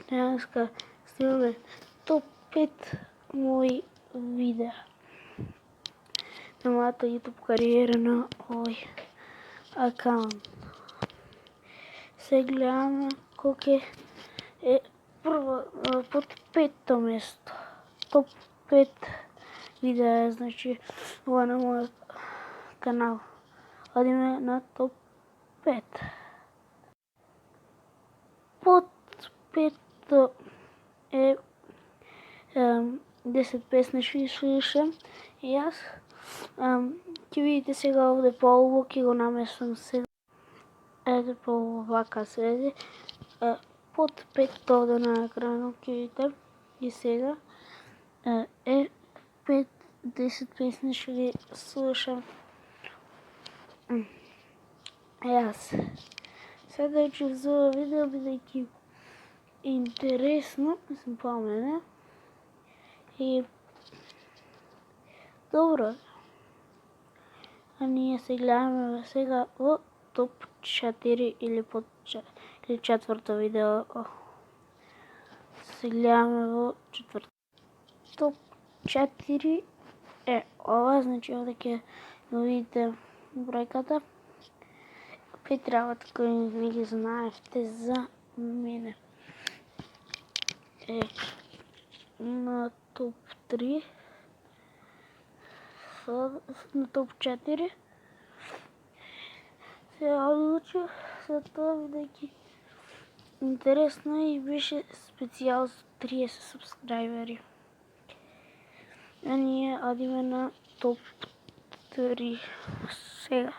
Днеска снимаме топ 5 мои видеа на моята YouTube кариера на овој акаунт. Се гледаме колко е прво под 5-то место. Топ 5 видеа, значи ова на мојот канал. Одиме на топ 5. Под 5-то е 10 песни што слушам и јас. Ќе видите сега овде полубо, ќе го наместам сега. Ете полубо вака седи. Под 5-то овде на екранот ќе видите и сега е 5-10 песни што ги слушам јас. Следејќи за ова видео, бидејќи интересно, мислам по мене, и добро. А ние се гледаме сега во топ 4 или под 4-то видео. Се гледаме во 4-то. Топ 4 е ова, значи овде ќе го видите бројката. 5 работи кои не ги знаевте за мене. На топ 3, на топ 4 се одлучив за тоа, бидејќи интересно и беше специјал за 30 субскрајбери. А ние одиме на топ 3 сега.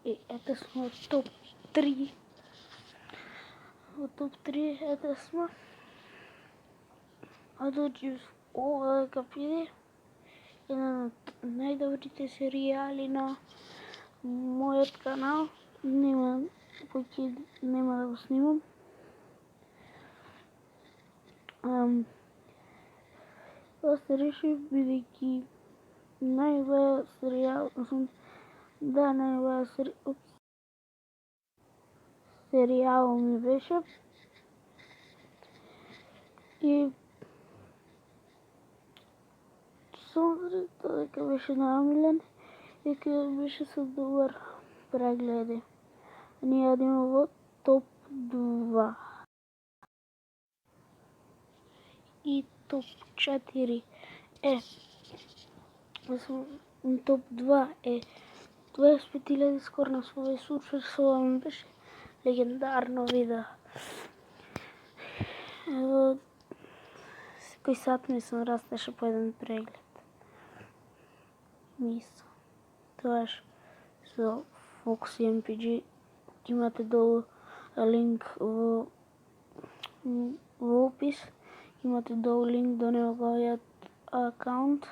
И ете сме во топ 3. Во топ 3 ете сме. Одлучив ова дека биде еден од најдобрите серијали на мојот канал. Нема да го снимам. Тоа се решив бидејќи најубава серијал, најубава серијал ми беше. И сонри тоа дека беше најомилен и дека беше со добар прегледи. Ние одиме во топ 2. И топ 4 е топ 2 е 25.000 скоро на свој случај, со ова ми беше легендарно видео. Секој сат мислам растеше по еден преглед. Мислам. Тоаш со Foxy MPG имате долу линк во опис. Имате долу линк до неговиот акаунт.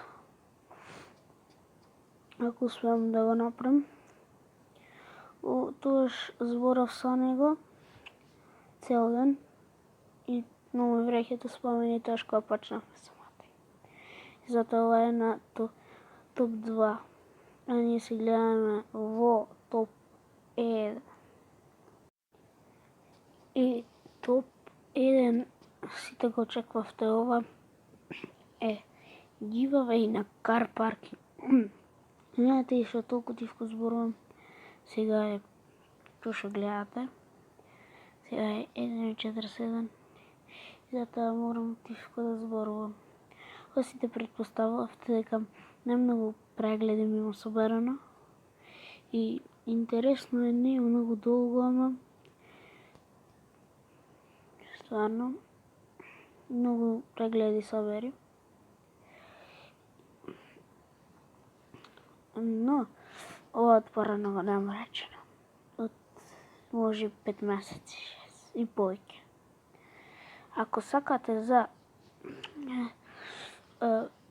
Ако успеам да го направам. Тоаш зборав со него цел ден и многу ми вреќате спомени тоаш кога почнавме самата. И затоа ова е на топ 2. А ние се гледаме во топ 1. И топ 1, сите го очеквавте ова, е giveaway на Car Parking. Знаете и што толку тивко зборувам, сега е тоа што гледате. Сега е 1:47 и затоа морам тивко да зборувам. Сите претпоставувавте дека најмногу прегледи ми има соберано. И интересно е, не е многу долго, ама стварно многу прегледи собери. Но ова од порано го намрачено. Од може 5 месеци, 6 и повеќе. Ако сакате за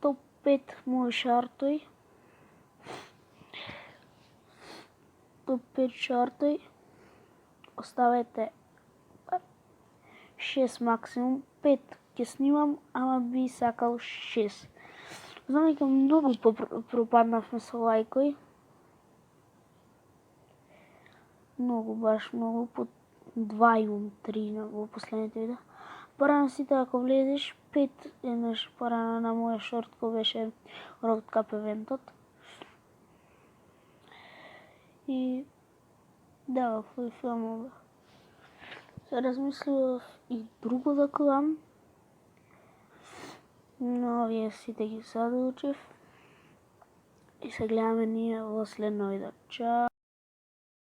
топ 5 мои шортои, топ 5 шортои, оставете 6 максимум, 5 ќе снимам, ама би сакал 6. Знам дека многу пропаднавме со лајкои. Многу, баш многу, по 2 имам, 3 во последните видеа. порано сите ако влезеш, 5 еднаш порано на моја шорт кој беше Road Cup евентот. И да, овој филм се размислував и друго да клам, но овие сите ги задучив и се гледаме ние во следно видео. Чао!